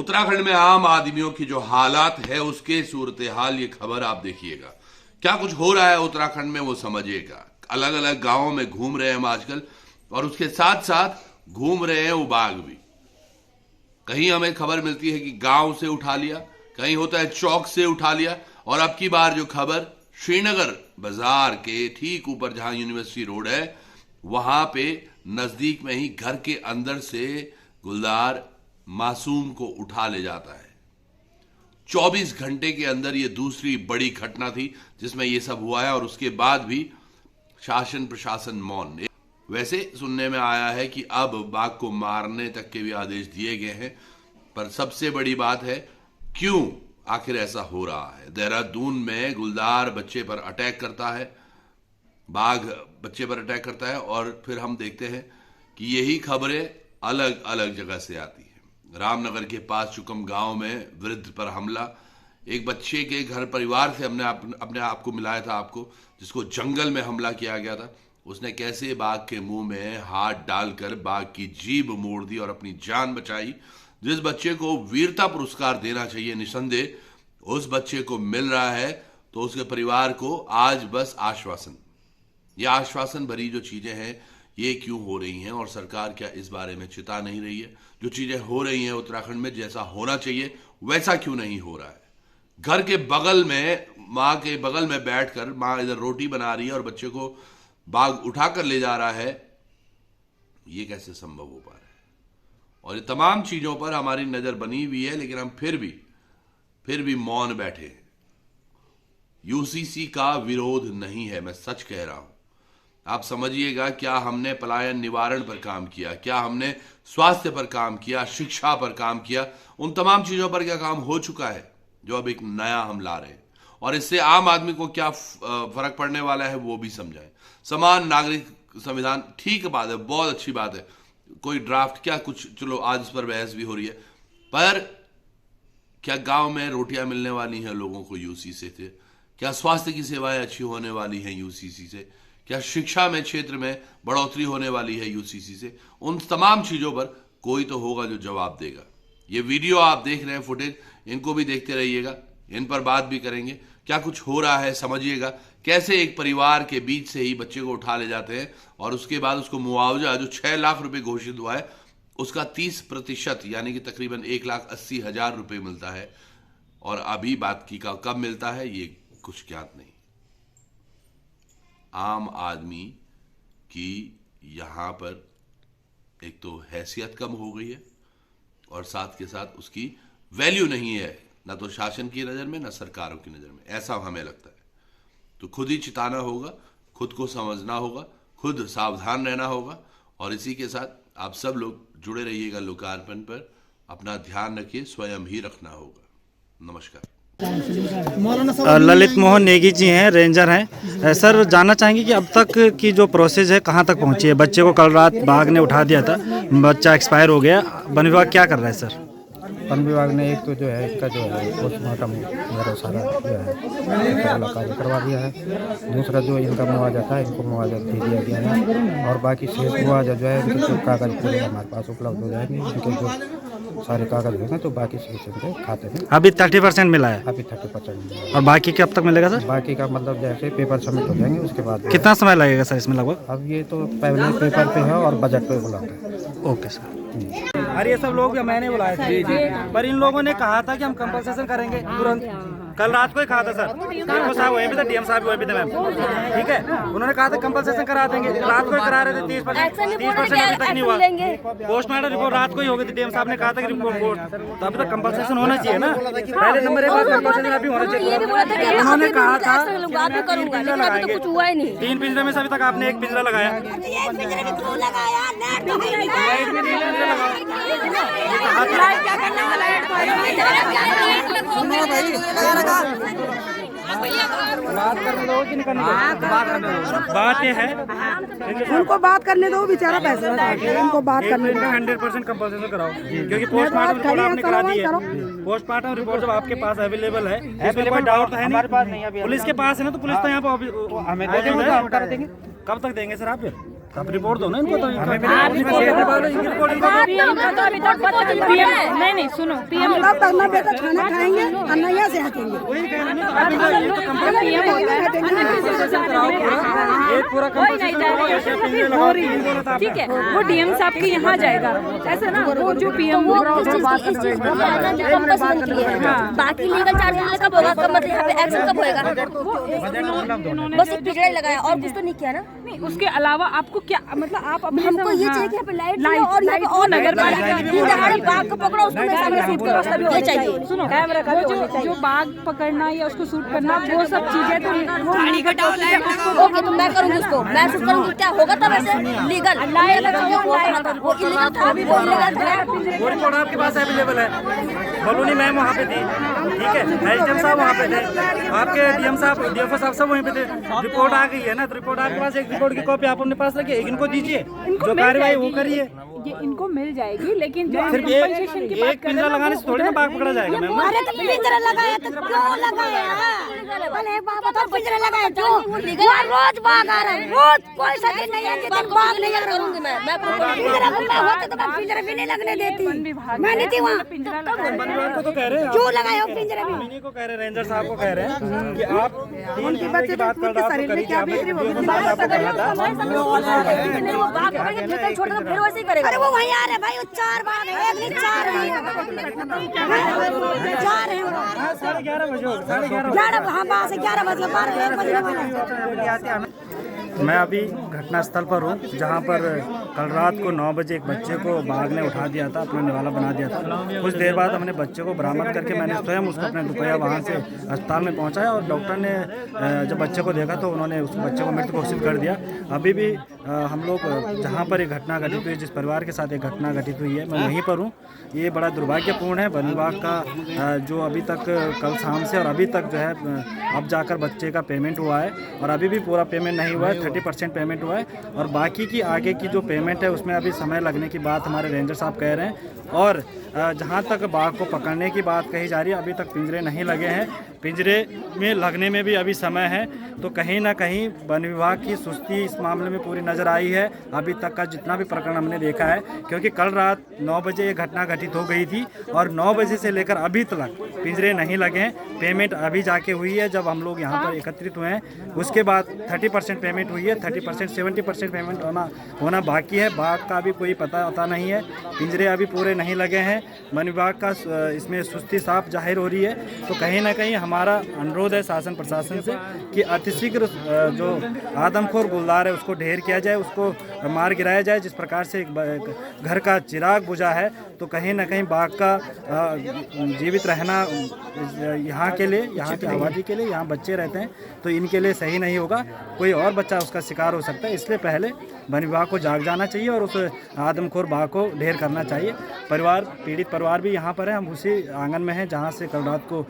उत्तराखंड में आम आदमियों की जो हालात है उसके सूरत हाल, ये खबर आप देखिएगा। क्या कुछ हो रहा है उत्तराखंड में वो समझिएगा। अलग अलग गांवों में घूम रहे हैं हम आजकल, और उसके साथ साथ घूम रहे हैं उबाग भी। कहीं हमें खबर मिलती है कि गांव से उठा लिया, कहीं होता है चौक से उठा लिया, और अब की बार जो खबर श्रीनगर बाजार के ठीक ऊपर जहां यूनिवर्सिटी रोड है, वहां पे नजदीक में ही घर के अंदर से गुलदार मासूम को उठा ले जाता है। 24 घंटे के अंदर यह दूसरी बड़ी घटना थी जिसमें यह सब हुआ है, और उसके बाद भी शासन प्रशासन मौन। वैसे सुनने में आया है कि अब बाघ को मारने तक के भी आदेश दिए गए हैं, पर सबसे बड़ी बात है क्यों आखिर ऐसा हो रहा है। देहरादून में गुलदार बच्चे पर अटैक करता है, बाघ बच्चे पर अटैक करता है, और फिर हम देखते हैं कि यही खबरें अलग अलग जगह से आती है। रामनगर के पास चुकम गांव में वृद्ध पर हमला, एक बच्चे के घर परिवार से हमने अपने आप को मिलाया था आपको, जिसको जंगल में हमला किया गया था। उसने कैसे बाघ के मुंह में हाथ डालकर बाघ की जीभ मोड़ दी और अपनी जान बचाई। जिस बच्चे को वीरता पुरस्कार देना चाहिए निसंदेह, उस बच्चे को मिल रहा है, तो उसके परिवार को आज बस आश्वासन। ये आश्वासन भरी जो चीजें हैं ये क्यों हो रही हैं, और सरकार क्या इस बारे में चिता नहीं रही है। जो चीजें हो रही हैं उत्तराखंड में, जैसा होना चाहिए वैसा क्यों नहीं हो रहा है। घर के बगल में, माँ के बगल में बैठकर माँ इधर रोटी बना रही है और बच्चे को बाघ उठाकर ले जा रहा है, ये कैसे संभव हो पा रहा है। और ये तमाम चीजों पर हमारी नजर बनी हुई है, लेकिन हम फिर भी मौन बैठे हैं। यूसीसी का विरोध नहीं है, मैं सच कह रहा हूं। आप समझिएगा, क्या हमने पलायन निवारण पर काम किया, क्या हमने स्वास्थ्य पर काम किया, शिक्षा पर काम किया, उन तमाम चीजों पर क्या काम हो चुका है जो अब एक नया हम ला रहे हैं। और इससे आम आदमी को क्या फर्क पड़ने वाला है वो भी समझाएं। समान नागरिक संविधान, ठीक बात है, बहुत अच्छी बात है। कोई ड्राफ्ट क्या कुछ, चलो आज इस पर बहस भी हो रही है, पर क्या गांव में रोटियां मिलने वाली हैं लोगों को यूसीसी से? क्या स्वास्थ्य की सेवाएं अच्छी होने वाली हैं यूसीसी से? क्या शिक्षा में क्षेत्र में बढ़ोतरी होने वाली है यूसीसी से? उन तमाम चीजों पर कोई तो होगा जो जवाब देगा। ये वीडियो आप देख रहे हैं, फुटेज, इनको भी देखते रहिएगा, इन पर बात भी करेंगे। क्या कुछ हो रहा है समझिएगा। कैसे एक परिवार के बीच से ही बच्चे को उठा ले जाते हैं, और उसके बाद उसको मुआवजा जो 6 लाख रुपए घोषित हुआ है उसका 30% यानी कि तकरीबन 1,80,000 रुपए मिलता है, और अभी बात की का कब मिलता है ये कुछ ज्ञात नहीं। आम आदमी की यहां पर एक तो हैसियत कम हो गई है, और साथ के साथ उसकी वैल्यू नहीं है, ना तो शासन की नजर में ना सरकारों की नजर में, ऐसा हमें लगता है। तो खुद ही चिताना होगा, खुद को समझना होगा, खुद सावधान रहना होगा। और इसी के साथ आप सब लोग जुड़े रहिएगा लोकार्पण पर। अपना ध्यान रखिए, स्वयं ही रखना होगा। नमस्कार। ललित मोहन नेगी जी हैं, रेंजर हैं। सर, जानना चाहेंगे कि अब तक की जो प्रोसेस है कहाँ तक पहुँची है। बच्चे को कल रात बाघ ने उठा दिया था, बच्चा एक्सपायर हो गया। वन विभाग क्या कर रहा है सर? वन विभाग ने एक तो जो है इसका जो है पोस्टमार्टम वगैरह सारा जो है कार्य करवा दिया है। दूसरा जो इनका मुआवजा था, इनको मुआवजा दे दिया गया है, और बाकी शेष मुआवजा जो है इनके जो कागज पूरे हमारे पास उपलब्ध हो जाएंगे। इनके जो सारे कागज होंगे तो बाकी शेष इनके खाते में अभी 30% मिला है, अभी 30% मिला है। और बाकी कब तक मिलेगा सर? बाकी का मतलब जैसे पेपर सबमिट हो जाएंगे उसके बाद कितना समय लगेगा सर इसमें लगभग? अब ये तो पहले पेपर पे है और बजट पे बुलाते हैं। Okay sir. अरे ये सब लोग मैंने बुलाए थे, पर इन लोगों ने कहा था कि हम कंपनसेशन करेंगे तुरंत। कल रात को ही कहा था सर, डीएम साहब वहीं पे थे, डीएम साहब वहीं पे थे मैम, ठीक है। उन्होंने कहा था कंपनसेशन करा देंगे, रात को ही करा रहे थे। 30% अभी तक नहीं हुआ। पोस्टमार्टम रिपोर्ट रात को ही हो गई थी, डीएम साहब ने कहा था कि रिपोर्ट, तो अभी तक कंपनसेशन होना चाहिए ना। पहले नंबर एक बार कंपनसेशन अभी होना चाहिए। उन्होंने कहा था 3 पिंजरा लगाएंगे, 3 पिंजरे में से अभी तक आपने 1 पिंजरा लगाया। बात करने दो कि नहीं करने दो? बात ये है, उनको बात करने दो, बेचारा पैसे उनको बात करने दो। 100% कंपल्सेशन कराओ, क्योंकि पोस्टमार्टम रिपोर्ट आपने करा दी है। पोस्टमार्टम रिपोर्ट जब आपके पास अवेलेबल है, इसमें कोई डाउट है नहीं। पुलिस के पास है ना, तो पुलिस तो यहाँ पे हमें कब तक देंगे सर आप? आप रिपोर्ट दो ना इनको तो नहीं सुनो पीएम तब तक ना बेटा खाना खाएंगे और ना यहाँ से हटेंगे ठीक है, वो डीएम साहब के यहाँ जाएगा, ऐसा ना वो जो पीएम बाकी लीगल चार्ज कब होगा, कब मतलब यहाँ पे एक्शन कब होएगा? बस एक पिंजरा ही लगाया और कुछ तो नहीं किया ना। नहीं, उसके अलावा आपको क्या मतलब आप हमको ये चाहिए कि यहाँ पे लाइट और यहाँ पे और नगर पालिका बाघ को पकड़ो, उसको मेरे सामने शूट करो, ये चाहिए। सुनो वो जो बाघ पकड़ना या उसको शूट करना वो सब चीजें तो ओके तो मैं करूँगी उसको, मैं शूट करूँगी, क्या होगा तब ऐसे लीगल वो इलीगल था, वो इलीगल था। वो रिपोर्ट आपके पास अवेलेबल है। बलूनी मैम वहाँ पे थी, ठीक है, एसडीएम साहब वहाँ पे थे, आपके डीएम साहब डीएफओ साहब सब वहीं पे थे। रिपोर्ट आ गई है ना, तो रिपोर्ट आपके पास, एक रिपोर्ट की कॉपी आप अपने पास रखिए, इनको दीजिए, जो कार्रवाई वो करिए। ये इनको मिल जाएगी, लेकिन जो सिर्फ कंपनसेशन की बात एक पिंजरा लगाने से थोड़ी ना बाघ पकड़ा जाएगा मैम। अरे तो पिंजरा लगाया तो क्यों लगाया? अरे बाबा तो पिंजरा लगाया क्यों? वहाँ रोज बाघ आ रहा है, रोज कोई सा दिन नहीं है जिस दिन बाघ नहीं आ रहा। करूँगी मैं पिंजरा मैं होते तो मैं पिंजरा भी नहीं लगने देती, मैं नहीं थी वहाँ। वन विभाग को तो कह रहे हैं, क्यों लगाया हो पिंजरा भी? इन्हीं को कह रहे हैं, रेंजर साहब को कह रहे हैं कि आप 3 पिंजरे की बात कर रहे हो, आपको करी थी, आपने डीएफओ साहब आपको कहा था। फिर वैसे ही करेगा। अरे वो वहीं आ रहे भाई, वो 4 बार एक नहीं 4 है, 11:30 बजे होगा, 11:30 11 हाँ 11 बजे 12 1 बजने वाला है। मैं अभी घटनास्थल पर हूँ, जहाँ पर कल रात को 9 बजे एक बच्चे को बाघ ने उठा दिया था, अपना निवाला बना दिया था। कुछ देर बाद हमने बच्चे को बरामद करके मैंने स्वयं उसको अपने दुपहिया वाहन से अस्पताल में पहुँचाया, और डॉक्टर ने जब बच्चे को देखा तो उन्होंने उस बच्चे को मृत घोषित कर दिया। अभी भी हम लोग जहाँ पर एक घटना घटित हुई, जिस परिवार के साथ एक घटना घटित हुई है, मैं वहीं पर हूँ। ये बड़ा दुर्भाग्यपूर्ण है। वन विभाग का जो अभी तक कल शाम से और अभी तक जो है अब जाकर बच्चे का पेमेंट हुआ है, और अभी भी पूरा पेमेंट नहीं हुआ है, 30% पेमेंट हुआ है, और बाकी की आगे की जो पेमेंट है उसमें अभी समय लगने की बात हमारे रेंजर साहब कह रहे हैं। और जहाँ तक बाघ को पकड़ने की बात कही जा रही है, अभी तक पिंजरे नहीं लगे हैं, पिंजरे में लगने में भी अभी समय है। तो कहीं ना कहीं वन विभाग की सुस्ती इस मामले में पूरी नज़र आई है अभी तक का जितना भी प्रकरण हमने देखा है, क्योंकि कल रात 9 बजे ये घटना घटित हो गई थी, और 9 बजे से लेकर अभी तक पिंजरे नहीं लगे हैं। पेमेंट अभी जाके हुई है, जब हम लोग यहाँ पर एकत्रित हुए हैं उसके बाद 30% पेमेंट हुई है, 30% 70% पेमेंट होना बाकी है। बाघ का भी कोई पता नहीं है, पिंजरे अभी पूरे नहीं लगे हैं। वन विभाग का इसमें सुस्ती साफ जाहिर हो रही है। तो कहीं ना कहीं हमारा अनुरोध है शासन प्रशासन से कि अतिशीघ्र जो आदमखोर गुलदार है उसको ढेर किया जाए, उसको मार गिराया जाए। जिस प्रकार से एक घर का चिराग बुझा है, तो कहीं ना कहीं बाघ का जीवित रहना यहाँ के लिए, यहाँ की आबादी के लिए, यहाँ बच्चे रहते हैं, तो इनके लिए सही नहीं होगा। कोई और बच्चा उसका शिकार हो सकता है, इसलिए पहले वन विभाग को जाग जाना चाहिए और उस आदमखोर बाघ को ढेर करना चाहिए। परिवार, पीड़ित परिवार भी यहाँ पर है, हम उसी आंगन में हैं जहाँ से कल रात को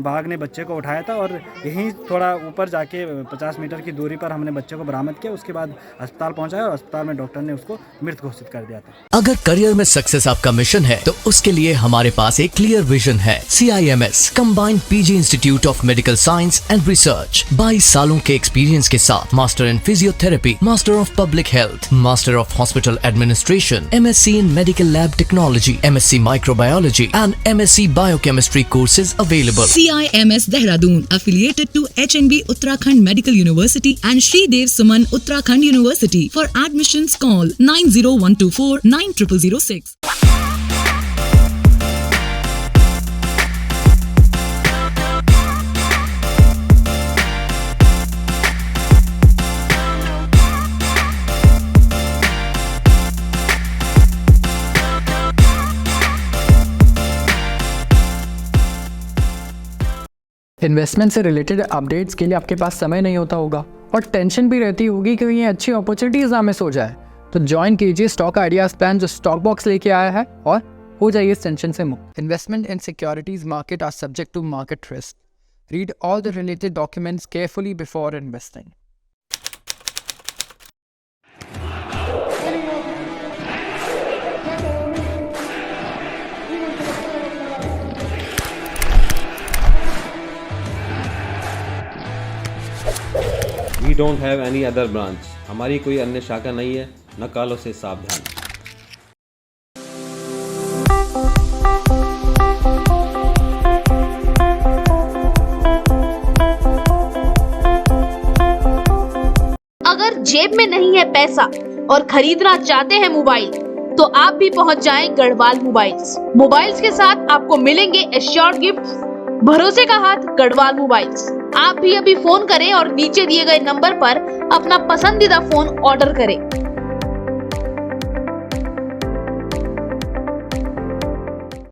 बाघ ने बच्चे को उठाया था, और यहीं थोड़ा ऊपर जाके 50 मीटर की दूरी पर हमने बच्चे को बरामद किया। उसके बाद अस्पताल पहुँचाया, और अस्पताल में डॉक्टर ने उसको मृत घोषित कर दिया था। अगर करियर में सक्सेस आपका मिशन है, तो उसके लिए हमारे पास एक क्लियर विजन है। CIMS combined PG institute of medical science and research, 22 सालों के एक्सपीरियंस के साथ master in physiotherapy, master of public health, master of hospital administration, MSc in medical lab technology, MSc microbiology and MSc biochemistry courses available. CIMS Dehradun affiliated to HNB Uttarakhand Medical University and Shri Dev Suman Uttarakhand University. For admissions call 90124 9006. Investment से related updates के लिए आपके पास समय नहीं होता होगा, और tension भी रहती होगी कि ये अच्छी अपॉर्चुनिटीज ना मिस हो जाए। तो ज्वाइन कीजिए स्टॉक आइडियाज प्लान जो स्टॉक बॉक्स लेके आया है, और हो जाइए इस टेंशन से मुक्त। Investment in securities market are subject to market risk. Read all the related documents carefully before investing. We don't have any other branch. हमारी कोई अन्य शाखा नहीं है, नकालों से सावधान। अगर जेब में नहीं है पैसा और खरीदना चाहते हैं मोबाइल, तो आप भी पहुंच जाएं गढ़वाल मोबाइल्स। मोबाइल्स के साथ आपको मिलेंगे एश्योर्ड गिफ्ट्स। भरोसे का हाथ गढ़वाल मोबाइल्स। आप भी अभी फोन करें और नीचे दिए गए नंबर पर अपना पसंदीदा फोन ऑर्डर करें।